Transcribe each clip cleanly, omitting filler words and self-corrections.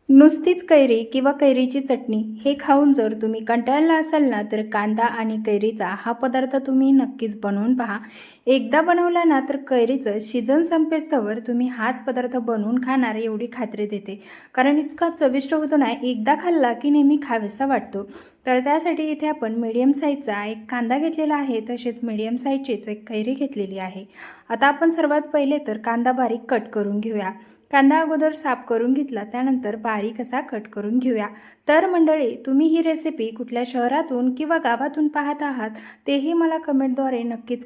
नुसतीच कैरी किंवा कैरीची चटणी हे खाऊन जर तुम्ही कंटाळला असाल ना, तर कांदा आणि कैरीचा हा पदार्थ तुम्ही नक्कीच बनवून पहा. एकदा बनवला ना, तर कैरीचं सीझन संपेस्तोवर तुम्ही हाच पदार्थ बनवून खाणार एवढी खात्री देते. कारण इतका चविष्ट होतो ना, एकदा खाल्ला की नेहमी खावासा वाटतो. तर त्यासाठी इथे आपण मीडियम साईजचा एक कांदा घेतलेला आहे, तसेच मीडियम साईजचीच एक कैरी घेतलेली आहे. आता आपण सर्वात पहिले तर कांदा बारीक कट करून घेऊया. कांदा अगोदर साफ करून घेतला, त्यानंतर बारीक असा कट करून घेऊया. तर मंडळी, तुम्ही ही रेसिपी कुठल्या शहरातून किंवा गावातून पाहत आहात तेही मला कमेंटद्वारे नक्कीच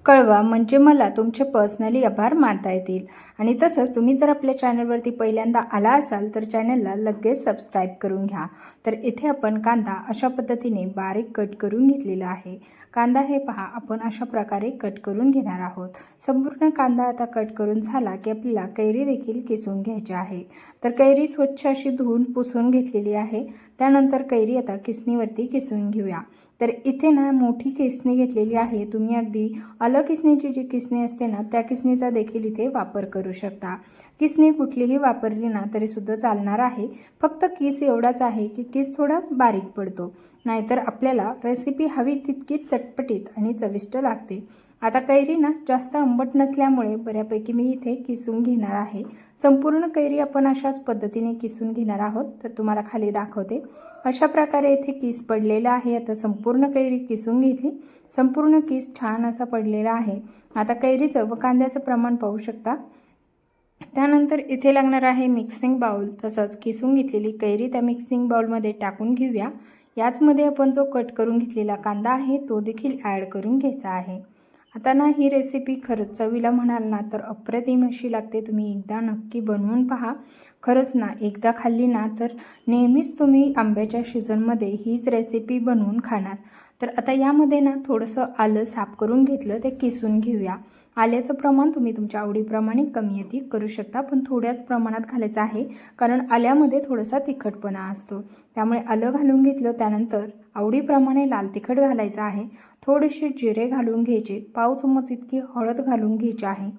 कळवा, म्हणजे मला तुमचे पर्सनली आभार मानता येतील. आणि तसंच तुम्ही जर आपल्या चॅनलवरती पहिल्यांदा आला असाल तर चॅनलला लगेच सबस्क्राईब करून घ्या. तर इथे आपण कांदा अशा पद्धतीने बारीक कट करून घेतलेला आहे. कांदा हे पहा, आपण अशा प्रकारे कट करून घेणार आहोत. संपूर्ण कांदा आता कट करून झाला की आपल्याला कैरी देखील किसून घ्यायची आहे. तर कैरी स्वच्छ अशी धुवून पुसून घेतलेली आहे. त्यानंतर कैरी आता किसणीवरती किसून घेऊया. तर इथे ना मोठी किसणी घेतलेली आहे. तुम्ही अगदी किसणीची जी किसणी असते ना, त्या किसणीचा देखील इथे वापर करू शकता. किसणी कुठलीही वापरली ना तरीसुद्धा चालणार आहे. फक्त किस एवढाच आहे की किस थोडा बारीक पडतो, नाहीतर आपल्याला रेसिपी हवी तितकी चटपटीत आणि चविष्ट लागते. आता कैरी ना जास्त आंबट नसल्यामुळे बऱ्यापैकी मी इथे किसून घेणार आहे. संपूर्ण कैरी आपण अशाच पद्धतीने किसून घेणार आहोत. तर तुम्हाला खाली दाखवते. अशा प्रकारे इथे किस पडलेला आहे. आता संपूर्ण कैरी किसून घेतली. संपूर्ण किस छान असा पडलेला आहे. आता कैरीचं व कांद्याचं प्रमाण पाहू शकता. त्यानंतर इथे लागणार आहे मिक्सिंग बाउल. तसंच किसून घेतलेली कैरी त्या मिक्सिंग बाउलमध्ये टाकून घेऊया. याचमध्ये आपण जो कट करून घेतलेला कांदा आहे तो देखील ॲड करून घ्यायचा आहे. आता ना ही रेसिपी खरंच चवीला म्हणाल ना तर अप्रतिम अशी लागते. तुम्ही एकदा नक्की बनवून पहा. खरंच ना, एकदा खाल्ली ना तर नेहमीच तुम्ही आंब्याच्या सीझनमध्ये हीच रेसिपी बनवून खाणार. तर आता यामध्ये ना थोडंसं आलं साफ करून घेतलं, ते किसून घेऊया. आल्याचं प्रमाण तुम्ही तुमच्या आवडीप्रमाणे कमी अधिक करू शकता, पण थोड्याच प्रमाणात घालायचं आहे, कारण आल्यामध्ये थोडासा तिखटपणा असतो. त्यामुळे आलं घालून घेतलं. त्यानंतर आवडीप्रमाणे लाल तिखट घालायचं आहे. थोडेसे जिरे घालून घ्यायचे. पाव चमच इतकी हळद घालून घ्यायची आहे.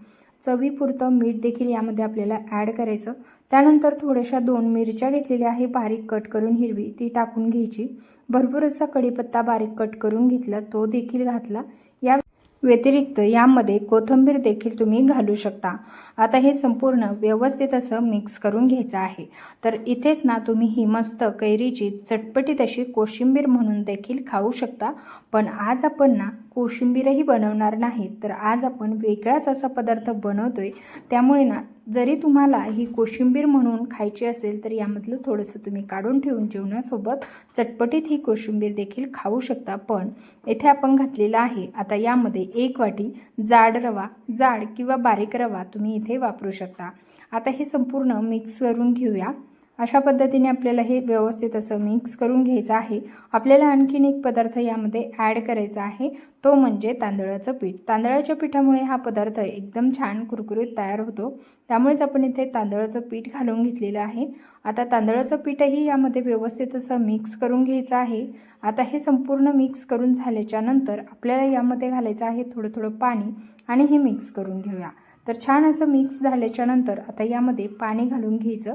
चवीपुरतं मीठ देखील यामध्ये आपल्याला ॲड करायचं. त्यानंतर थोड्याशा 2 मिरच्या घेतलेल्या आहे बारीक कट करून हिरवी, ती टाकून घ्यायची. भरपूर असा कढीपत्ता बारीक कट करून घेतला, तो देखील घातला. या व्यतिरिक्त यामध्ये कोथिंबीर देखील तुम्ही घालू शकता. आता हे संपूर्ण व्यवस्थित असं मिक्स करून घ्यायचं आहे. तर इथेच ना तुम्ही ही मस्त कैरीची चटपटीत अशी कोशिंबीर म्हणून देखील खाऊ शकता. पण आज आपण ना कोशिंबीरही बनवणार नाही, तर आज आपण वेगळाच असा पदार्थ बनवतोय. त्यामुळे ना जरी तुम्हाला ही कोशिंबीर म्हणून खायची असेल तर यामधलं थोडंसं तुम्ही काढून ठेवून जेवणासोबत चटपटीत ही कोशिंबीर देखील खाऊ शकता. पण इथे आपण घातलेला आहे आता यामध्ये 1 वाटी जाड रवा, जाड किंवा बारीक रवा तुम्ही इथे वापरू शकता. आता हे संपूर्ण मिक्स करून घेऊया. अशा पद्धतीने आपल्याला हे व्यवस्थित असं मिक्स करून घ्यायचं आहे. आपल्याला आणखीन एक पदार्थ यामध्ये ॲड करायचा आहे, तो म्हणजे तांदळाचं पीठ. तांदळाच्या पिठामुळे हा पदार्थ एकदम छान कुरकुरीत तयार होतो. त्यामुळेच आपण इथे तांदळाचं पीठ घालून घेतलेलं आहे. आता तांदळाचं पीठही यामध्ये व्यवस्थित असं मिक्स करून घ्यायचं आहे. आता हे संपूर्ण मिक्स करून झाल्याच्या नंतर आपल्याला यामध्ये घालायचं आहे थोडं थोडं पाणी आणि हे मिक्स करून घेऊया. तर छान असं मिक्स झाल्याच्या नंतर आता यामध्ये पाणी घालून घ्यायचं.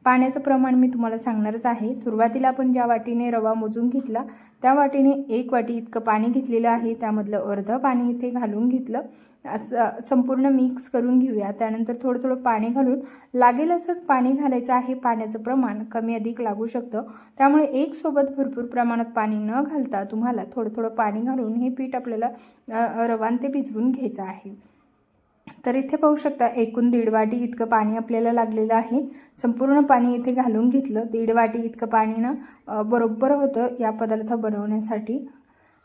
पाण्याचं प्रमाण मी तुम्हाला सांगणारच आहे. सुरुवातीला आपण ज्या वाटीने रवा मोजून घेतला त्या वाटीने 1 वाटी इतकं पाणी घेतलेलं आहे. त्यामधलं अर्धं पाणी इथे घालून घेतलं. असं संपूर्ण मिक्स करून घेऊया. त्यानंतर थोडं थोडं पाणी घालून लागेल असंच पाणी घालायचं आहे. पाण्याचं प्रमाण कमी अधिक लागू शकतं, त्यामुळे एक सोबत भरपूर प्रमाणात पाणी न घालता तुम्हाला थोडं थोडं पाणी घालून हे पीठ आपल्याला रवान ते भिजवून घ्यायचं आहे. तर इथे पाहू शकता एकूण 1.5 वाटी इतकं पाणी आपल्याला लागलेलं आहे. संपूर्ण पाणी इथे घालून घेतलं. 1.5 वाटी इतकं पाणी ना बरोबर होतं या पदार्थ बनवण्यासाठी.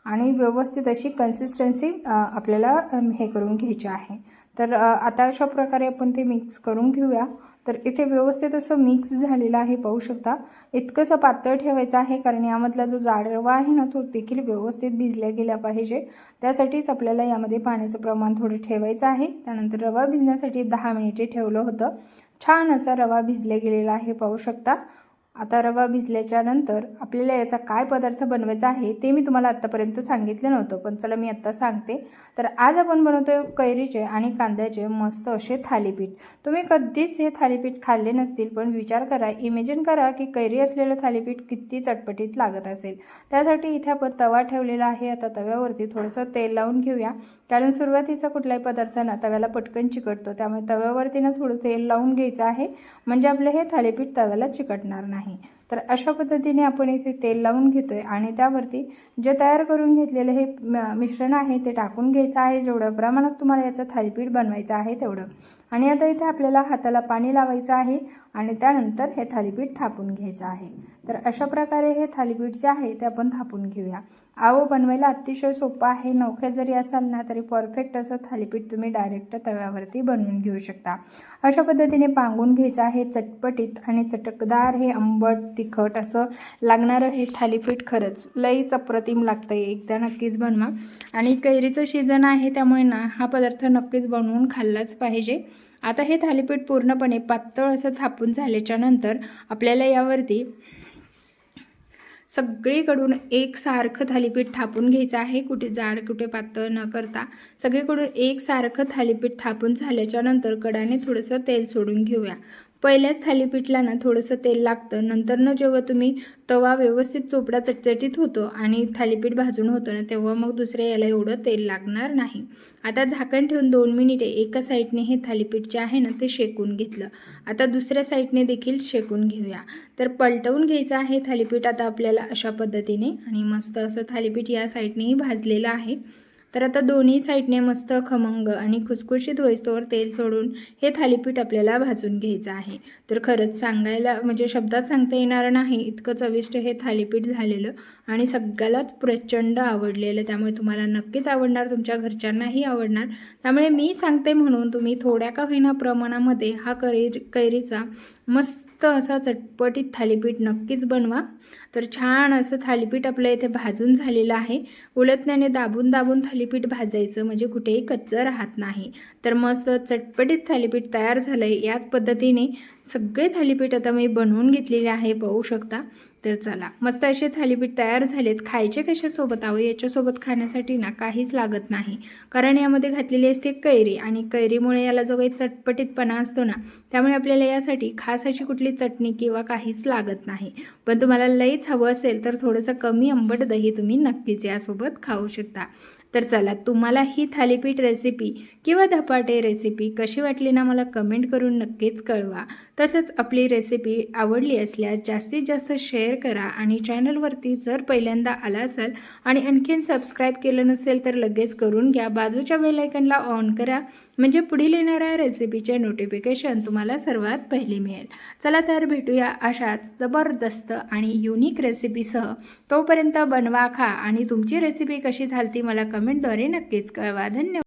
आणि व्यवस्थित अशी कन्सिस्टन्सी आपल्याला हे करून घ्यायची आहे. तर आता अशा प्रकारे आपण ते मिक्स करून घेऊया. तर इथे व्यवस्थित असं मिक्स झालेलं आहे, पाहू शकता. इतकंसं पातळ ठेवायचं आहे, कारण यामधला जो जाड रवा आहे ना तो देखील व्यवस्थित भिजला गेला पाहिजे. त्यासाठीच आपल्याला यामध्ये पाण्याचं प्रमाण थोडं ठेवायचं आहे. त्यानंतर रवा भिजण्यासाठी 10 मिनिटे ठेवलं होतं. छान असा रवा भिजला गेलेला आहे, पाहू शकता. आता रवा भिजल्याच्या नंतर आपल्याला याचा काय पदार्थ बनवायचा आहे ते मी तुम्हाला आत्तापर्यंत सांगितलं नव्हतं, पण चला मी आत्ता सांगते. तर आज आपण बनवतोय कैरीचे आणि कांद्याचे मस्त असे थालीपीठ. तुम्ही कधीच हे थालीपीठ खाल्ले नसतील, पण विचार करा, इमेजिन करा की कैरी असलेलं थालीपीठ किती चटपटीत लागत असेल. त्यासाठी इथे आपण तवा ठेवलेला आहे. आता तव्यावरती थोडंसं तेल लावून घेऊया, कारण सुरुवातीचा कुठलाही पदार्थ ना तव्याला पटकन चिकटतो. त्यामुळे तव्यावरती ना थोडं तेल लावून घ्यायचं आहे, म्हणजे आपलं हे थालीपीठ तव्याला चिकटणार नाही. तर अशा पद्धतीने आपण इथे तेल लावून घेतोय आणि त्यावरती जे तयार करून घेतलेलं हे मिश्रण आहे ते टाकून घ्यायचं आहे. जेवढ्या प्रमाणात तुम्हाला याचं थालीपीठ बनवायचं आहे तेवढं. आणि आता इथे आपल्याला हाताला पाणी लावायचं आहे आणि त्यानंतर हे थालीपीठ थापून घ्यायचं आहे. तर अशा प्रकारे हे थालीपीठ जे आहे ते आपण थापून घेऊया. बनवायला अतिशय सोपं आहे. नवखे जरी असाल ना तरी परफेक्ट असं थालीपीठ तुम्ही डायरेक्ट तव्यावरती बनवून घेऊ शकता. अशा पद्धतीने पांगून घ्यायचं आहे. चटपटीत आणि चटकदार हे आंबट तिखट असं लागणारं हे थालीपीठ खरंच लईच अप्रतिम लागतं. एकदा नक्कीच बनवा. आणि कैरीचं सीजन आहे त्यामुळे ना हा पदार्थ नक्कीच बनवून खाल्लाच पाहिजे. आता हे थालीपीठ पूर्णपणे पातळ असं थापून झाल्याच्या नंतर आपल्याला यावरती सगळीकडून एकसारखं थालीपीठ थापून घ्यायचं आहे. कुठे जाड कुठे पातळ न करता सगळीकडून एकसारखं थालीपीठ थापून झाल्याच्या नंतर कडाने थोडंसं तेल सोडून घेऊया. पहिल्याच थालीपीठला ना थोडंसं तेल लागतं, नंतरनं जेव्हा तुम्ही तवा व्यवस्थित चोपडा चटचटीत होतो आणि थालीपीठ भाजून होतं ना तेव्हा मग दुसऱ्या याला एवढं तेल लागणार नाही. आता झाकण ठेवून 2 मिनिटे एका साईडने हे थालीपीठ जे आहे ना ते शेकून घेतलं. आता दुसऱ्या साईडने देखील शेकून घेऊया. तर पलटवून घ्यायचं आहे थालीपीठ आता आपल्याला अशा पद्धतीने आणि मस्त असं थालीपीठ या साईडनेही भाजलेलं आहे. तर आता दोन्ही साईडने मस्त खमंग आणि खुसखुशीत होईस्तोवर तेल सोडून हे थालीपीठ आपल्याला भाजून घ्यायचं आहे. तर खरंच सांगायला म्हणजे शब्दात सांगता येणार नाही इतकं चविष्ट हे थालीपीठ झालेलं आणि सगळ्यालाच प्रचंड आवडलेलं. त्यामुळे तुम्हाला नक्कीच आवडणार, तुमच्या घरच्यांनाही आवडणार. त्यामुळे मी सांगते म्हणून तुम्ही थोड्या का होईना प्रमाणामध्ये हा कैरीचा मस्त असा चटपटीत थालीपीठ नक्कीच बनवा. तर छान असं थालीपीठ आपलं इथे भाजून झालेलं आहे. उलटण्याने दाबून दाबून थालीपीठ भाजायचं म्हणजे कुठेही कच्चं राहत नाही. तर मस्त चटपटीत थालीपीठ तयार झालं आहे. याच पद्धतीने सगळे थालीपीठ आता मी बनवून घेतलेले आहे, पाहू शकता. तर चला मस्त असे थालीपीठ तयार झालेत. खायचे कशासोबत आहो, याच्यासोबत खाण्यासाठी ना काहीच लागत नाही, कारण यामध्ये घातलेली असते कैरी आणि कैरीमुळे याला जो काही चटपटीतपणा असतो ना त्यामुळे आपल्याला यासाठी खास अशी कुठली चटणी किंवा काहीच लागत नाही. पण तुम्हाला लईच हवं असेल तर थोडंसं कमी आंबट दही तुम्ही नक्कीच यासोबत खाऊ शकता. तर चला, तुम्हाला ही थालीपीठ रेसिपी किंवा धपाटे रेसिपी कशी वाटली ना मला कमेंट करून नक्कीच कळवा. तसंच आपली रेसिपी आवडली असल्यास जास्तीत जास्त शेअर करा आणि चॅनलवरती जर पहिल्यांदा आला असाल आणि आणखीन सबस्क्राईब केलं नसेल तर लगेच करून घ्या. बाजूच्या बेल आयकॉनला ऑन करा, म्हणजे पुढील येणाऱ्या रेसिपीचे नोटिफिकेशन तुम्हाला सर्वात पहिले मिळेल. चला तर भेटूया अशाच जबरदस्त आणि युनिक रेसिपीसह. तोपर्यंत बनवा, खा आणि तुमची रेसिपी कशी झाली मला कमेंटद्वारे नक्कीच कळवा. धन्यवाद.